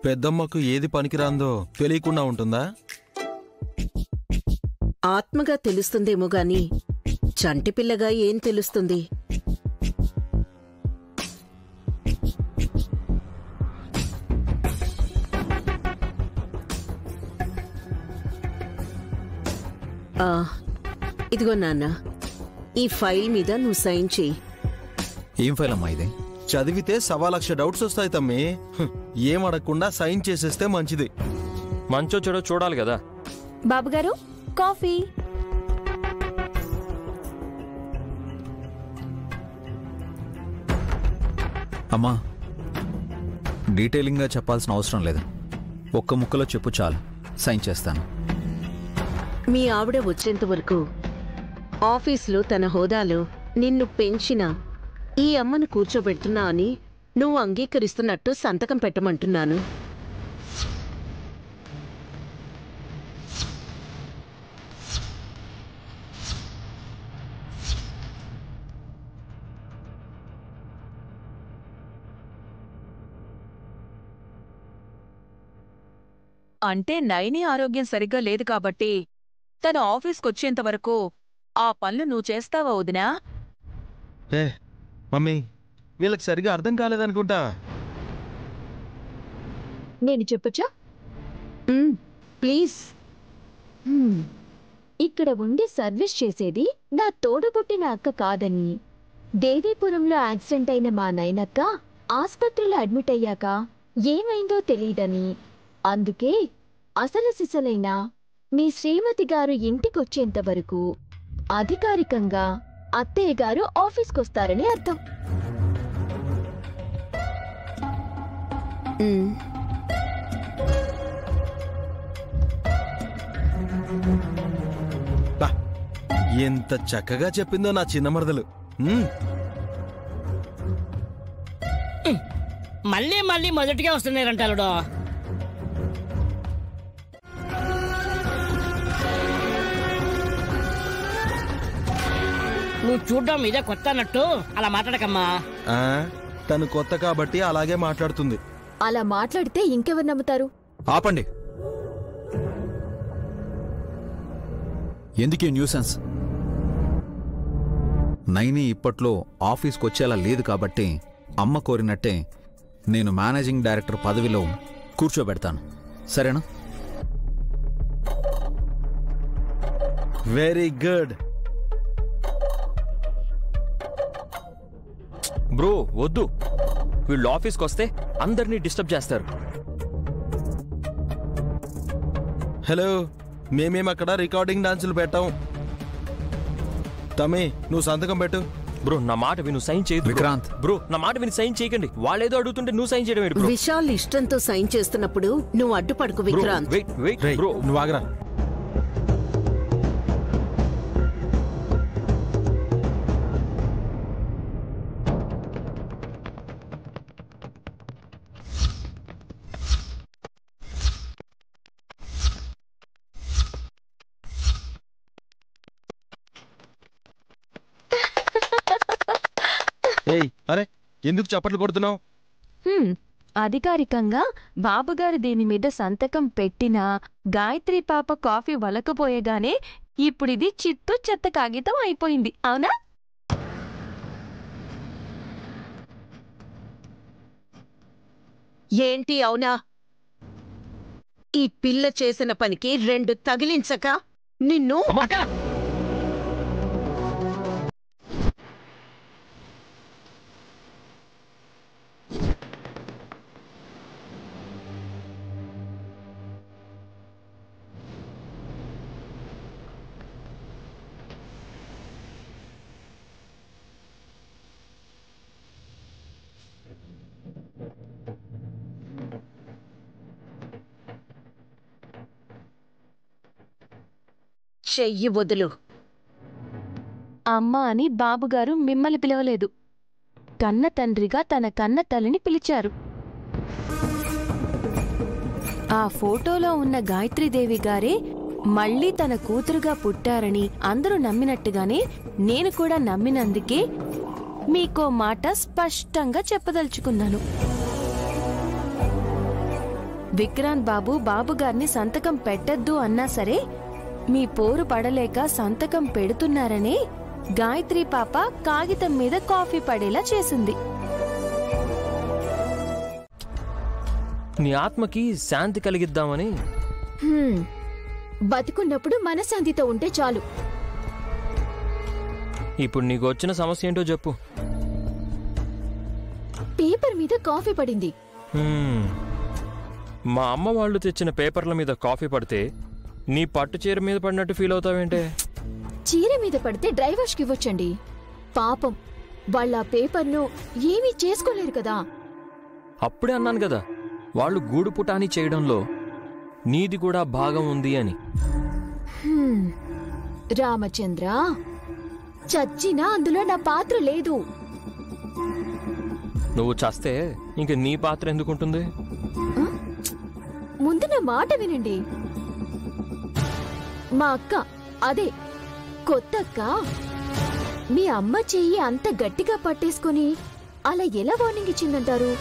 పెద్దమ్మకు ఏది పనికిరాందో తెలియకుండా ఉంటుందా? ఆత్మగా తెలుస్తుందేమో గాని చంటి పిల్లగా ఏం తెలుస్తుంది? ఇదిగో నాన్న, ఈ ఫైల్ మీద నువ్వు సైన్ చెయ్యి. ఏం ఫైల్ అమ్మా ఇది? చదివితే 1,00,000 డౌట్స్ వస్తాయి తమ్మి. ఏం అడగకుండా సైన్ చేసేస్తే మంచిది. మంచో చెడో చూడాలి కదా. బాబుగారు, కాఫీ. అమ్మా, డీటెయిలింగ్గా చెప్పాల్సిన అవసరం లేదు. ఒక్క ముక్కలో చెప్పు చాలు, సైన్ చేస్తాను. మీ ఆవిడ వచ్చేంత వరకు ఆఫీసులో తన హోదాలో నిన్ను పెంచిన ఈ అమ్మను కూర్చోబెడుతున్నా అని నువ్వు అంగీకరిస్తున్నట్టు సంతకం పెట్టమంటున్నాను. అంటే నైని ఆరోగ్యం సరిగ్గా లేదు కాబట్టి తన ఆఫీస్కొచ్చేంతవరకు ఆ పనులు నువ్వు చేస్తావా వదినా? మమ్మీ, వీళ్ళకి సరిగా అర్థం కాలేదనుకుంటా. నేను చెప్పొచ్చా? ప్లీజ్. ఇక్కడ ఉండి సర్వీస్ చేసేది నా తోడబుట్టిన అక్క కాదని, దేవీపురంలో యాక్సిడెంట్ అయిన మా నైనక్క ఆస్పత్రిలో అడ్మిట్ అయ్యాక ఏమైందో తెలీదని, అందుకే అసలు సిసలైన మీ శ్రీమతి గారు ఇంటికొచ్చేంత వరకు అధికారికంగా అత్తయ్య గారు ఆఫీస్కొస్తారని అర్థం. ఎంత చక్కగా చెప్పిందో నా చిన్న మరదలు. మళ్ళీ మళ్ళీ మొదటిగా వస్తున్నారంటాడు. నువ్వు చూడ్డం ఇదే కొత్త అన్నట్టు అలా మాట్లాడకమ్మా. తను కొత్త కాబట్టి అలాగే మాట్లాడుతుంది. అలా మాట్లాడితే ఇంకెవరు నమ్ముతారు? ఆపండి. ఎందుకీ న్యూసెన్స్? నైని ఇప్పట్లో ఆఫీస్కొచ్చేలా లేదు కాబట్టి అమ్మ కోరినట్టే నేను మేనేజింగ్ డైరెక్టర్ పదవిలో కూర్చోబెడతాను. సరేనా? Very good. బ్రో వద్దు, వీళ్ళు ఆఫీస్కి వస్తే అందరినీ డిస్టర్బ్ చేస్తారు. హలో, మేమేమక్కడ రికార్డింగ్ డాన్సులు పెట్టాం. తమ్మి, నువ్వు సంతకం పెట్టు. బ్రో నా మాట విను, సైన్ చేయదు. విక్రాంత్, బ్రో నా మాట విని సైన్ చేయకండి. వాళ్ళేదో అడుగుతుంటే నువ్వు సైన్ చేయడం ఏంటి బ్రో? విశాల్ ఇష్టంతో సైన్ చేస్తున్నప్పుడు నువ్వు అడ్డుపడుకు విక్రాంత్. వెయిట్ వెయిట్ బ్రో, నువ్వు ఆగరా. అరే, ఎందుకు చప్పట్లు కొడుతున్నావు? అధికారికంగా బాబుగారు దీని మీద సంతకం పెట్టినా గాయత్రి పాప కాఫీ వలకపోయేగానే ఇప్పుడిది చిత్తు చెత్త కాగితం అయిపోయింది. అవునా? ఏంటి అవునా? ఈ పిల్ల చేసిన పనికి 2 తగిలించక నిన్ను. చెయ్యి వదులు. అమ్మ అని బాబుగారు మిమ్మల్ని పిలవలేదు. కన్న తండ్రిగా తన కన్న తల్లిని పిలిచారు. ఆ ఫోటోలో ఉన్న గాయత్రీదేవి గారే మళ్లీ తన కూతురుగా పుట్టారని అందరూ నమ్మినట్టుగానే నేను కూడా నమ్మినందుకే మీకో మాట స్పష్టంగా చెప్పదలుచుకున్నాను. విక్రాంత్ బాబు గారిని సంతకం పెట్టద్దు అన్నా సరే మీ పోరు పడలేక సంతకం పెడుతున్నారని గాయత్రి పాప కాగితం మీద కాఫీ పడేలా చేసింది. నీ ఆత్మకి శాంతి కలిగిద్దామని. బతికున్నప్పుడు మనశ్శాంతితో ఉంటే చాలు. ఇప్పుడు నీకు వచ్చిన సమస్య ఏంటో చెప్పు. పేపర్ మీద కాఫీ పడింది. మా అమ్మ వాళ్ళు తెచ్చిన పేపర్ల మీద కాఫీ పడితే నీ పట్టు చీర మీద పడినట్టు ఫీల్ అవుతావేంటే? చీర మీద పడితే డ్రైవర్స్కి ఇవ్వచ్చండి. పాపం వాళ్ళ పేపర్ను ఏమీ చేసుకోలేరు కదా. అప్పుడే అన్నాను కదా, వాళ్ళు గూడు పుటాని చేయడంలో నీది కూడా భాగం ఉంది అని. రామచంద్ర, చచ్చినా అందులో నా పాత్ర లేదు. నువ్వు చస్తే ఇంక నీ పాత్ర ఎందుకుంటుంది? ముందు నా మాట వినండి. మా అక్క, అదే కొత్తక్క, మీ అమ్మ చెయ్యి అంత గట్టిగా పట్టేసుకుని అలా ఎలా వార్నింగ్ ఇచ్చిందంటారు?